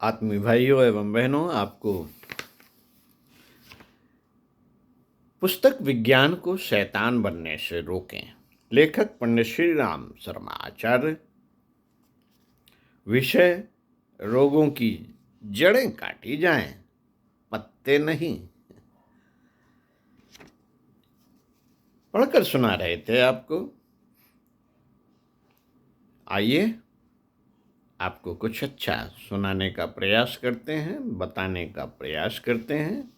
आत्मीय भाइयों एवं बहनों, आपको पुस्तक विज्ञान को शैतान बनने से रोकें। लेखक पंडित श्री राम शर्मा आचार्य। विषय: रोगों की जड़ें काटी जाएं, पत्ते नहीं। पढ़कर सुना रहे थे आपको। आइए आपको कुछ अच्छा सुनाने का प्रयास करते हैं, बताने का प्रयास करते हैं।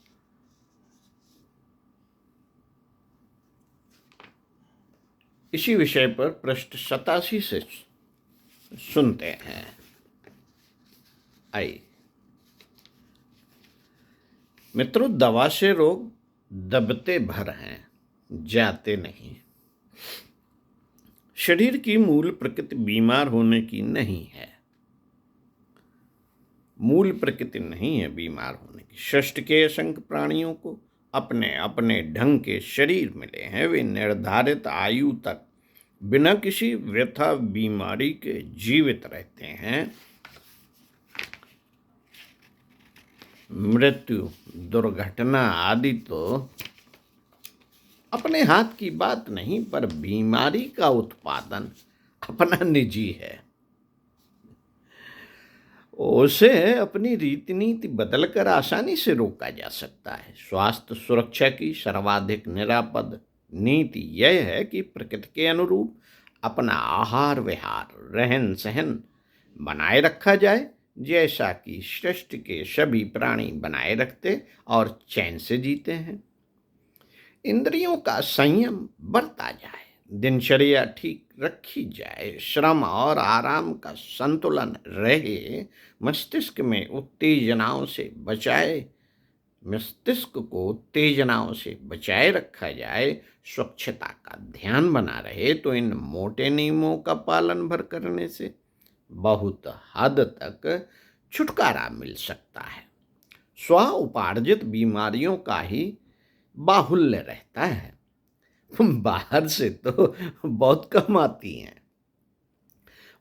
इसी विषय पर पृष्ठ 87 से सुनते हैं। आइए मित्रों, दवा से रोग दबते भर हैं, जाते नहीं। शरीर की मूल प्रकृति बीमार होने की नहीं है। मूल प्रकृति नहीं है बीमार होने की। सृष्टि के असंख्य प्राणियों को अपने अपने ढंग के शरीर मिले हैं। वे निर्धारित आयु तक बिना किसी व्यथा बीमारी के जीवित रहते हैं। मृत्यु, दुर्घटना आदि तो अपने हाथ की बात नहीं, पर बीमारी का उत्पादन अपना निजी है। उसे अपनी रीति नीति बदलकर आसानी से रोका जा सकता है। स्वास्थ्य सुरक्षा की सर्वाधिक निरापद नीति यह है कि प्रकृति के अनुरूप अपना आहार विहार, रहन सहन बनाए रखा जाए, जैसा कि सृष्टि के सभी प्राणी बनाए रखते और चैन से जीते हैं। इंद्रियों का संयम बरता जाए, दिनचर्या ठीक रखी जाए, श्रम और आराम का संतुलन रहे, मस्तिष्क को उत्तेजनाओं से बचाए रखा जाए, स्वच्छता का ध्यान बना रहे, तो इन मोटे नियमों का पालन भर करने से बहुत हद तक छुटकारा मिल सकता है। स्व उपार्जित बीमारियों का ही बाहुल्य रहता है, बाहर से तो बहुत कम आती हैं।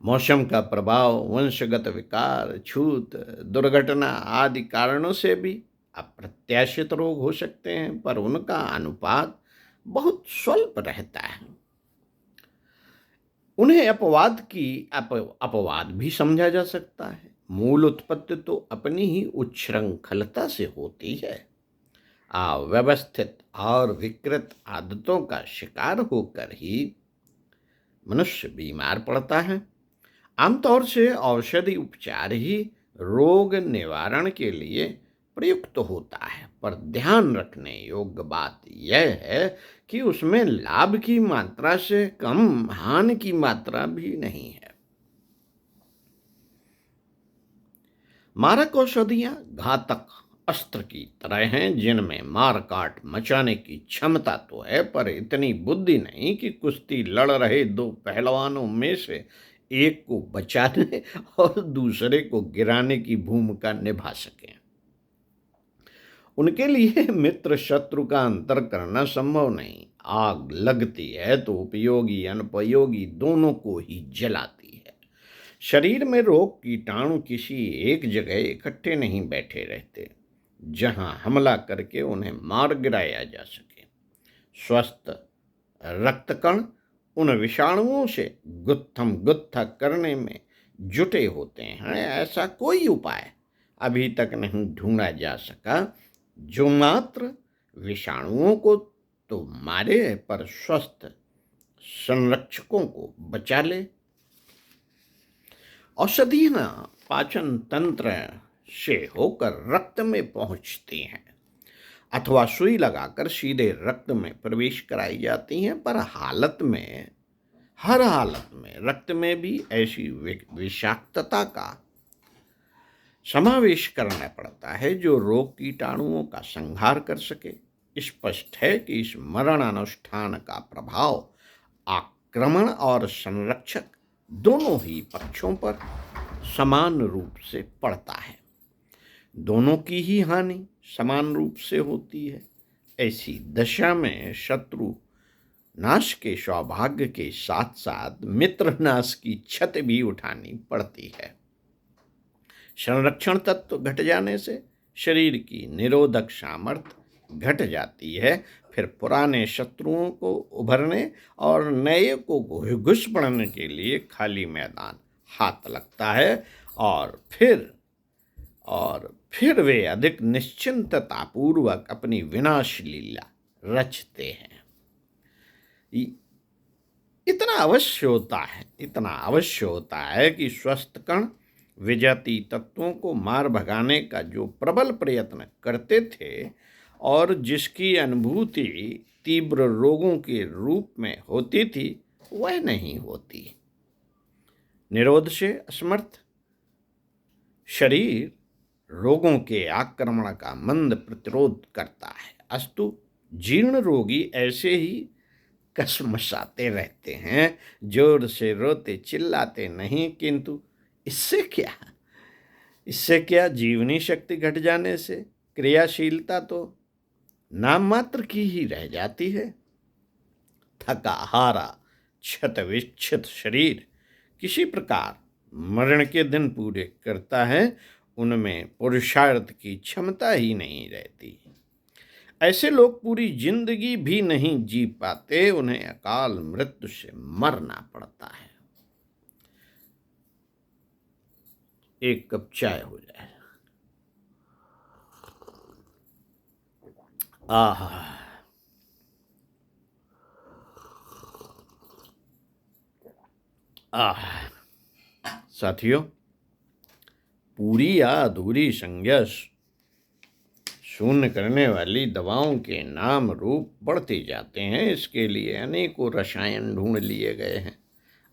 मौसम का प्रभाव, वंशगत विकार, छूत, दुर्घटना आदि कारणों से भी अप्रत्याशित रोग हो सकते हैं, पर उनका अनुपात बहुत स्वल्प रहता है। उन्हें अपवाद भी समझा जा सकता है। मूल उत्पत्ति तो अपनी ही उच्छृंखलता से होती है। अव्यवस्थित और विकृत आदतों का शिकार होकर ही मनुष्य बीमार पड़ता है। आमतौर से औषधि उपचार ही रोग निवारण के लिए प्रयुक्त होता है, पर ध्यान रखने योग्य बात यह है कि उसमें लाभ की मात्रा से कम हानि की मात्रा भी नहीं है। मारक औषधियां घातक अस्त्र की तरह हैं, जिनमें मार काट मचाने की क्षमता तो है, पर इतनी बुद्धि नहीं कि कुश्ती लड़ रहे दो पहलवानों में से एक को बचाने और दूसरे को गिराने की भूमिका निभा सकें। उनके लिए मित्र शत्रु का अंतर करना संभव नहीं। आग लगती है तो उपयोगी अनुपयोगी दोनों को ही जलाती है। शरीर में रोग कीटाणु किसी एक जगह इकट्ठे नहीं बैठे रहते, जहां हमला करके उन्हें मार गिराया जा सके। स्वस्थ रक्तकण उन विषाणुओं से गुत्थम गुत्था करने में जुटे होते हैं। ऐसा कोई उपाय अभी तक नहीं ढूंढा जा सका जो मात्र विषाणुओं को तो मारे, पर स्वस्थ संरक्षकों को बचा ले। औषधियां पाचन तंत्र से होकर रक्त में पहुंचती हैं अथवा सुई लगाकर सीधे रक्त में प्रवेश कराई जाती हैं, पर हर हालत में रक्त में भी ऐसी विषाक्तता का समावेश करना पड़ता है जो रोग कीटाणुओं का संहार कर सके। स्पष्ट है कि इस मरण अनुष्ठान का प्रभाव आक्रमण और संरक्षक दोनों ही पक्षों पर समान रूप से पड़ता है। दोनों की ही हानि समान रूप से होती है। ऐसी दशा में शत्रु नाश के सौभाग्य के साथ साथ मित्र नाश की क्षति भी उठानी पड़ती है। संरक्षण तत्व घट जाने से शरीर की निरोधक सामर्थ्य घट जाती है। फिर पुराने शत्रुओं को उभरने और नए को घुस पड़ने के लिए खाली मैदान हाथ लगता है और फिर वे अधिक निश्चिंततापूर्वक अपनी विनाश लीला रचते हैं। इतना अवश्य होता है कि स्वस्थ कण विजातीय तत्वों को मार भगाने का जो प्रबल प्रयत्न करते थे और जिसकी अनुभूति तीव्र रोगों के रूप में होती थी, वह नहीं होती। निरोध से असमर्थ शरीर रोगों के आक्रमण का मंद प्रतिरोध करता है, अस्तु जीर्ण रोगी ऐसे ही कसमसाते रहते हैं, जोर से रोते चिल्लाते नहीं, किंतु इससे क्या जीवनी शक्ति घट जाने से क्रियाशीलता तो नाम मात्र की ही रह जाती है। थका हारा क्षत विक्षत शरीर किसी प्रकार मरण के दिन पूरे करता है, उनमें पुरुषार्थ की क्षमता ही नहीं रहती। ऐसे लोग पूरी जिंदगी भी नहीं जी पाते, उन्हें अकाल मृत्यु से मरना पड़ता है। एक कप चाय हो जाए। साथियों, पूरी या अधूरी संज्ञा शून्य करने वाली दवाओं के नाम रूप बढ़ते जाते हैं। इसके लिए अनेकों रसायन ढूंढ लिए गए हैं।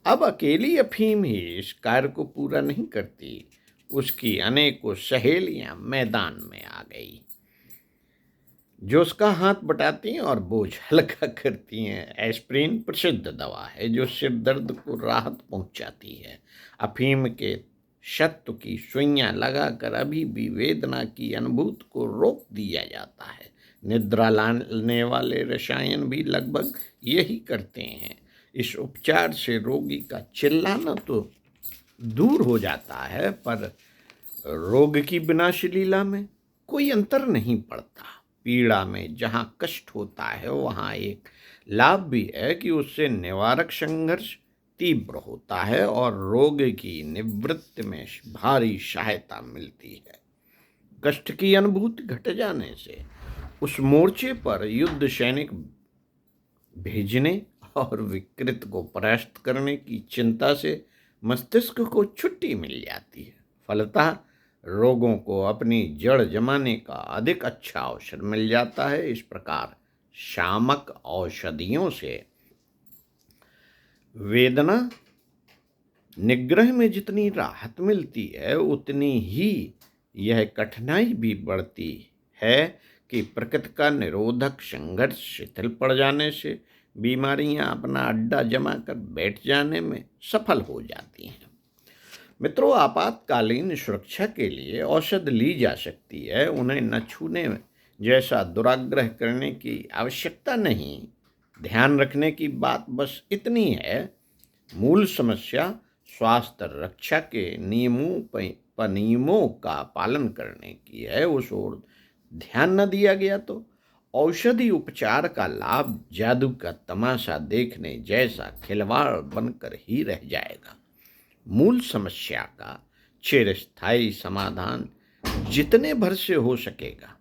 अब अकेली अफीम ही इस कार्य को पूरा नहीं करती, उसकी अनेकों सहेलियां मैदान में आ गई जो उसका हाथ बटाती हैं और बोझ हल्का करती हैं। एस्प्रिन प्रसिद्ध दवा है जो सिर दर्द को राहत पहुंचाती है। अफीम के शत्रु की सुइयां लगाकर अभी भी वेदना की अनुभूति को रोक दिया जाता है। निद्रा लाने वाले रसायन भी लगभग यही करते हैं। इस उपचार से रोगी का चिल्लाना तो दूर हो जाता है, पर रोग की विनाश लीला में कोई अंतर नहीं पड़ता। पीड़ा में जहाँ कष्ट होता है वहाँ एक लाभ भी है कि उससे निवारक संघर्ष तीव्र होता है और रोग की निवृत्ति में भारी सहायता मिलती है। कष्ट की अनुभूति घट जाने से उस मोर्चे पर युद्ध सैनिक भेजने और विकृत को परास्त करने की चिंता से मस्तिष्क को छुट्टी मिल जाती है। फलतः रोगों को अपनी जड़ जमाने का अधिक अच्छा अवसर मिल जाता है। इस प्रकार शामक औषधियों से वेदना निग्रह में जितनी राहत मिलती है, उतनी ही यह कठिनाई भी बढ़ती है कि प्रकृति का निरोधक संघर्ष शिथिल पड़ जाने से बीमारियां अपना अड्डा जमा कर बैठ जाने में सफल हो जाती हैं। मित्रों, आपातकालीन सुरक्षा के लिए औषध ली जा सकती है, उन्हें न छूने जैसा दुराग्रह करने की आवश्यकता नहीं। ध्यान रखने की बात बस इतनी है, मूल समस्या स्वास्थ्य रक्षा के नियमों का पालन करने की है। उस ओर ध्यान न दिया गया तो औषधि उपचार का लाभ जादू का तमाशा देखने जैसा खिलवाड़ बनकर ही रह जाएगा। मूल समस्या का चिरस्थायी समाधान जितने भर से हो सकेगा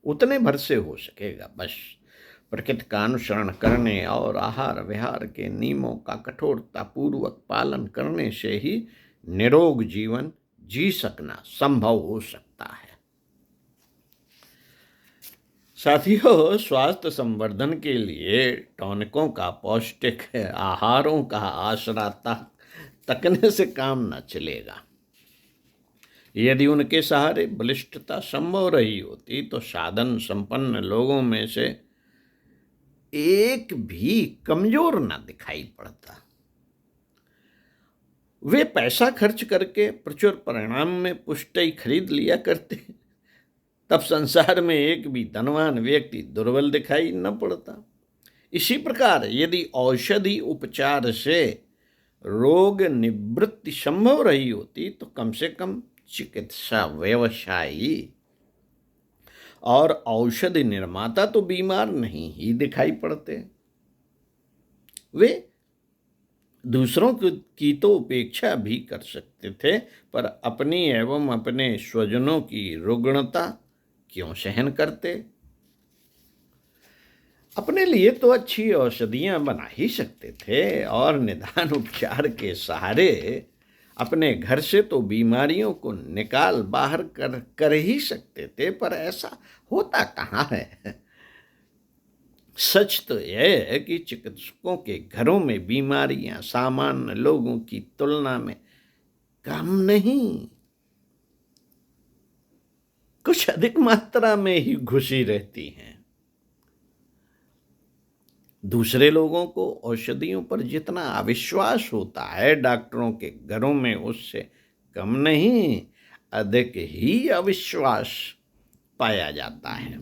उतने भर से हो सकेगा। बस प्रकृति का अनुसरण करने और आहार विहार के नियमों का कठोरतापूर्वक पालन करने से ही निरोग जीवन जी सकना संभव हो सकता है। साथियों, स्वास्थ्य संवर्धन के लिए टॉनिकों का पौष्टिक आहारों का आसरा तकने से काम न चलेगा। यदि उनके सहारे बलिष्ठता संभव रही होती तो साधन संपन्न लोगों में से एक भी कमजोर न दिखाई पड़ता। वे पैसा खर्च करके प्रचुर परिणाम में पुष्टि खरीद लिया करते, तब संसार में एक भी धनवान व्यक्ति दुर्बल दिखाई न पड़ता। इसी प्रकार यदि औषधि उपचार से रोग निवृत्ति संभव रही होती तो कम से कम चिकित्सा व्यवसायी और औषधि निर्माता तो बीमार नहीं ही दिखाई पड़ते। वे दूसरों की तो उपेक्षा भी कर सकते थे, पर अपनी एवं अपने स्वजनों की रुग्णता क्यों सहन करते? अपने लिए तो अच्छी औषधियां बना ही सकते थे और निदान उपचार के सहारे अपने घर से तो बीमारियों को निकाल बाहर कर ही सकते थे, पर ऐसा होता कहाँ है। सच तो यह है कि चिकित्सकों के घरों में बीमारियां सामान्य लोगों की तुलना में कम नहीं, कुछ अधिक मात्रा में ही घुसी रहती हैं। दूसरे लोगों को औषधियों पर जितना अविश्वास होता है, डॉक्टरों के घरों में उससे कम नहीं, अधिक ही अविश्वास पाया जाता है।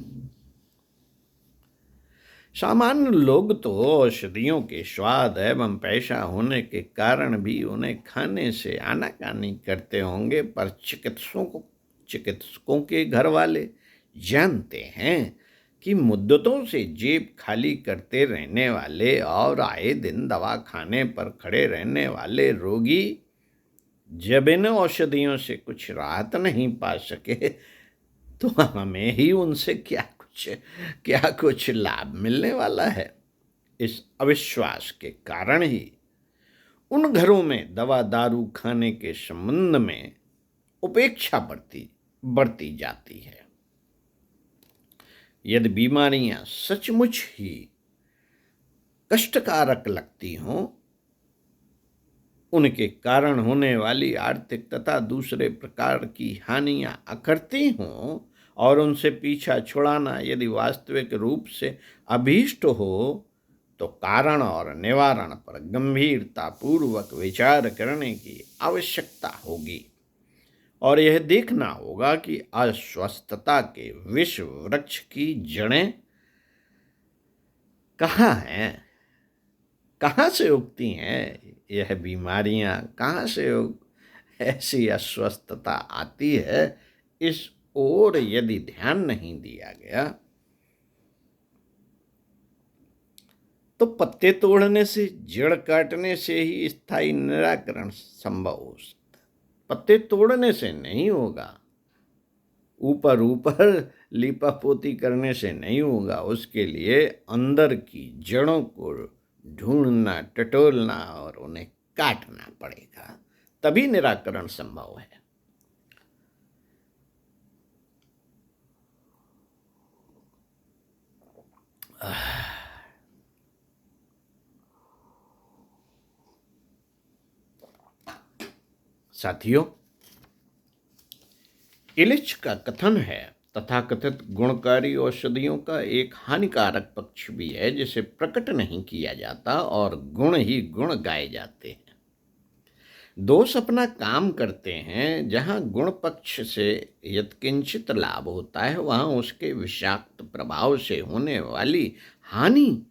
सामान्य लोग तो औषधियों के स्वाद एवं पैसा होने के कारण भी उन्हें खाने से आनाकानी करते होंगे, पर चिकित्सकों के घर वाले जानते हैं कि मुद्दतों से जेब खाली करते रहने वाले और आए दिन दवा खाने पर खड़े रहने वाले रोगी जब इन औषधियों से कुछ राहत नहीं पा सके तो हमें ही उनसे क्या कुछ लाभ मिलने वाला है। इस अविश्वास के कारण ही उन घरों में दवा दारू खाने के संबंध में उपेक्षा बढ़ती जाती है। यदि बीमारियां सचमुच ही कष्टकारक लगती हों, उनके कारण होने वाली आर्थिक तथा दूसरे प्रकार की हानियां अखरती हों और उनसे पीछा छुड़ाना यदि वास्तविक रूप से अभीष्ट हो, तो कारण और निवारण पर गंभीरता पूर्वक विचार करने की आवश्यकता होगी और यह देखना होगा कि अस्वस्थता के विष वृक्ष की जड़ें कहाँ हैं, कहाँ से उगती हैं, यह बीमारियां कहाँ से ऐसी अस्वस्थता आती है, इस ओर यदि ध्यान नहीं दिया गया तो पत्ते तोड़ने से, जड़ काटने से ही स्थायी निराकरण संभव हो सकता है। पत्ते तोड़ने से नहीं होगा, ऊपर ऊपर लीपापोती करने से नहीं होगा, उसके लिए अंदर की जड़ों को ढूंढना, टटोलना और उन्हें काटना पड़ेगा, तभी निराकरण संभव है। साथियों, इलिच का कथन है, तथाकथित गुणकारी औषधियों का एक हानिकारक पक्ष भी है जिसे प्रकट नहीं किया जाता और गुण ही गुण गाए जाते हैं। दोष अपना काम करते हैं, जहां गुण पक्ष से यत्किंचित लाभ होता है वहां उसके विषाक्त प्रभाव से होने वाली हानि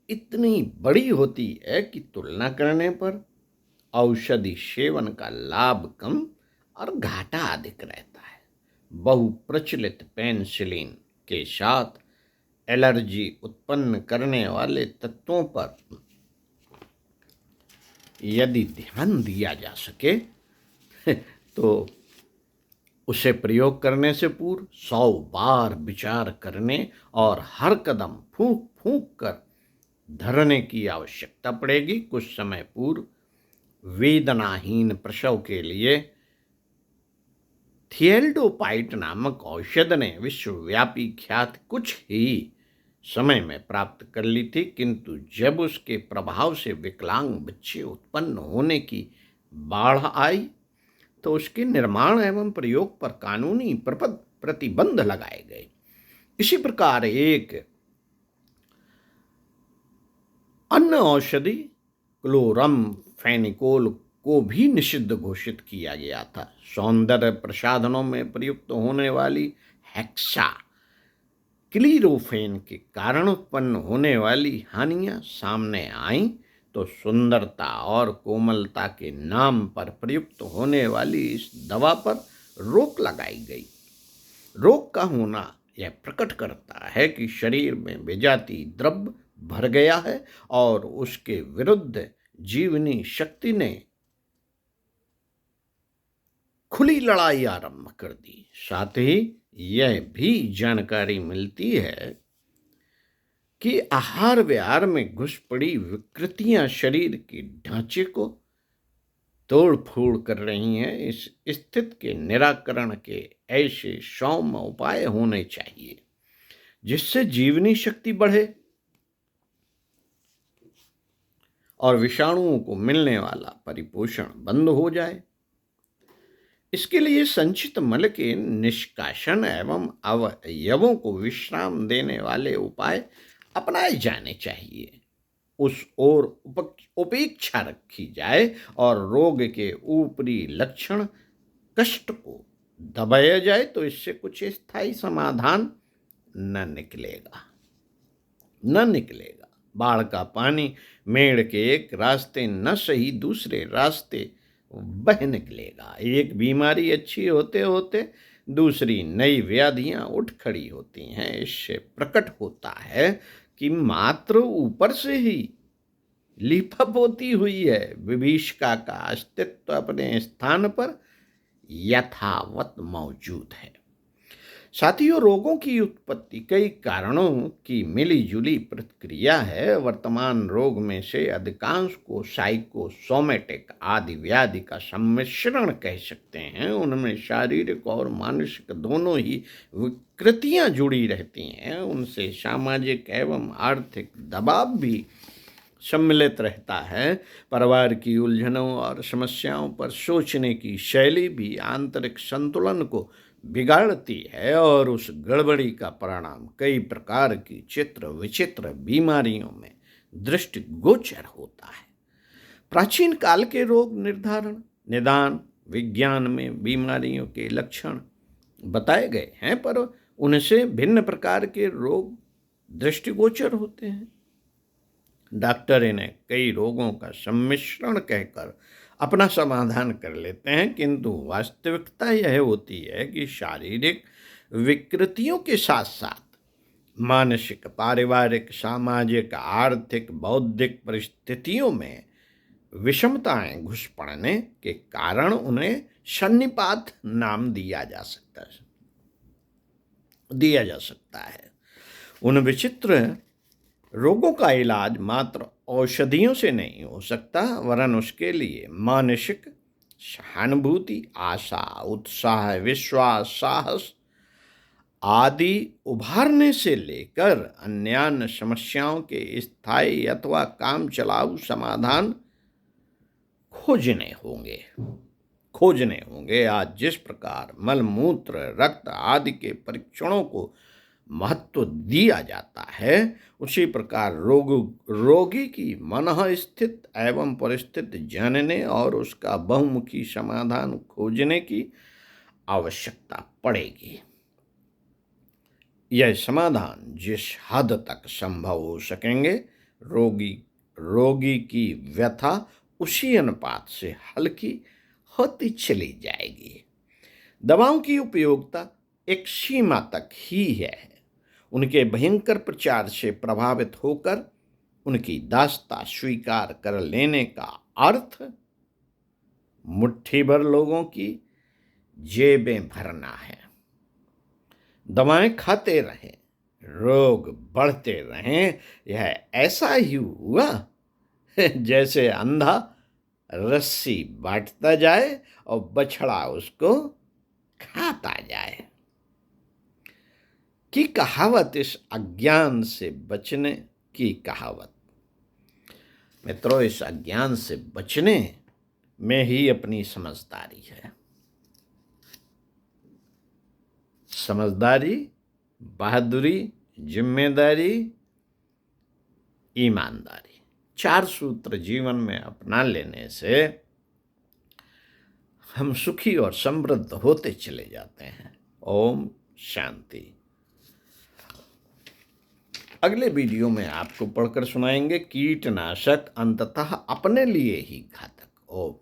इतनी बड़ी होती है कि तुलना करने पर औषधि सेवन का लाभ कम और घाटा अधिक रहता है। बहुप्रचलित पेनिसिलिन के साथ एलर्जी उत्पन्न करने वाले तत्वों पर यदि ध्यान दिया जा सके तो उसे प्रयोग करने से पूर्व 100 बार विचार करने और हर कदम फूंक फूंक कर धरने की आवश्यकता पड़ेगी। कुछ समय पूर्व वेदनाहीन प्रसव के लिए थिएल्डोपाइट नामक औषध ने विश्वव्यापी ख्याति कुछ ही समय में प्राप्त कर ली थी, किंतु जब उसके प्रभाव से विकलांग बच्चे उत्पन्न होने की बाढ़ आई तो उसके निर्माण एवं प्रयोग पर कानूनी प्रतिबंध लगाए गए। इसी प्रकार एक अन्य औषधि क्लोरमफेनिकोल को भी निषिद्ध घोषित किया गया था। सौंदर्य प्रसाधनों में प्रयुक्त होने वाली हेक्सा क्लीरोफेन के कारण उत्पन्न होने वाली हानियां सामने आईं तो सुंदरता और कोमलता के नाम पर प्रयुक्त होने वाली इस दवा पर रोक लगाई गई। रोग का होना यह प्रकट करता है कि शरीर में विजातीय द्रव्य भर गया है और उसके विरुद्ध जीवनी शक्ति ने खुली लड़ाई आरंभ कर दी। साथ ही यह भी जानकारी मिलती है कि आहार विहार में घुस पड़ी विकृतियां शरीर के ढांचे को तोड़ फोड़ कर रही हैं। इस स्थिति के निराकरण के ऐसे सौम्य उपाय होने चाहिए जिससे जीवनी शक्ति बढ़े और विषाणुओं को मिलने वाला परिपोषण बंद हो जाए। इसके लिए संचित मल के निष्कासन एवं अवयवों को विश्राम देने वाले उपाय अपनाए जाने चाहिए। उस ओर उपेक्षा रखी जाए और रोग के ऊपरी लक्षण कष्ट को दबाया जाए तो इससे कुछ स्थायी समाधान न निकलेगा। बाढ़ का पानी मेड़ के एक रास्ते न सही दूसरे रास्ते बह निकलेगा। एक बीमारी अच्छी होते होते दूसरी नई व्याधियां उठ खड़ी होती हैं। इससे प्रकट होता है कि मात्र ऊपर से ही लिपापोती हुई है, विभीषिका का अस्तित्व अपने स्थान पर यथावत मौजूद है। साथियों, रोगों की उत्पत्ति कई कारणों की मिलीजुली प्रतिक्रिया है। वर्तमान रोग में से अधिकांश को साइकोसोमेटिक आदि व्याधि का सम्मिश्रण कह सकते हैं। उनमें शारीरिक और मानसिक दोनों ही विकृतियां जुड़ी रहती हैं। उनसे सामाजिक एवं आर्थिक दबाव भी सम्मिलित रहता है। परिवार की उलझनों और समस्याओं पर सोचने की शैली भी आंतरिक संतुलन को बिगाड़ती है और उस गड़बड़ी का परिणाम कई प्रकार की चित्र विचित्र बीमारियों में दृष्टिगोचर होता है। प्राचीन काल के रोग निर्धारण निदान विज्ञान में बीमारियों के लक्षण बताए गए हैं, पर उनसे भिन्न प्रकार के रोग दृष्टिगोचर होते हैं। डॉक्टर इन्हें कई रोगों का सम्मिश्रण कहकर अपना समाधान कर लेते हैं, किंतु वास्तविकता यह होती है कि शारीरिक विकृतियों के साथ साथ मानसिक पारिवारिक सामाजिक आर्थिक बौद्धिक परिस्थितियों में विषमताएं घुस पड़ने के कारण उन्हें सन्निपात नाम दिया जा सकता है। उन विचित्र रोगों का इलाज मात्र औषधियों से नहीं हो सकता, वरन उसके लिए मानसिक सहानुभूति, आशा, उत्साह, विश्वास, साहस आदि उभारने से लेकर अन्य समस्याओं के स्थायी अथवा काम चलाऊ समाधान खोजने होंगे। आज जिस प्रकार मल मूत्र रक्त आदि के परीक्षणों को महत्व दिया जाता है, उसी प्रकार रोगी की मनः स्थिति एवं परिस्थिति जानने और उसका बहुमुखी समाधान खोजने की आवश्यकता पड़ेगी। यह समाधान जिस हद तक संभव हो सकेंगे, रोगी की व्यथा उसी अनुपात से हल्की होती चली जाएगी। दवाओं की उपयोगिता एक सीमा तक ही है। उनके भयंकर प्रचार से प्रभावित होकर उनकी दास्ता स्वीकार कर लेने का अर्थ मुट्ठी भर लोगों की जेबें भरना है। दवाएं खाते रहें, रोग बढ़ते रहें, यह ऐसा ही हुआ जैसे अंधा रस्सी बांटता जाए और बछड़ा उसको खाता जाए की कहावत इस अज्ञान से बचने की कहावत। मित्रों, इस अज्ञान से बचने में ही अपनी समझदारी है। समझदारी, बहादुरी, जिम्मेदारी, ईमानदारी, 4 सूत्र जीवन में अपना लेने से हम सुखी और समृद्ध होते चले जाते हैं। ओम शांति। अगले वीडियो में आपको पढ़कर सुनाएंगे कीटनाशक अंततः अपने लिए ही घातक। ओम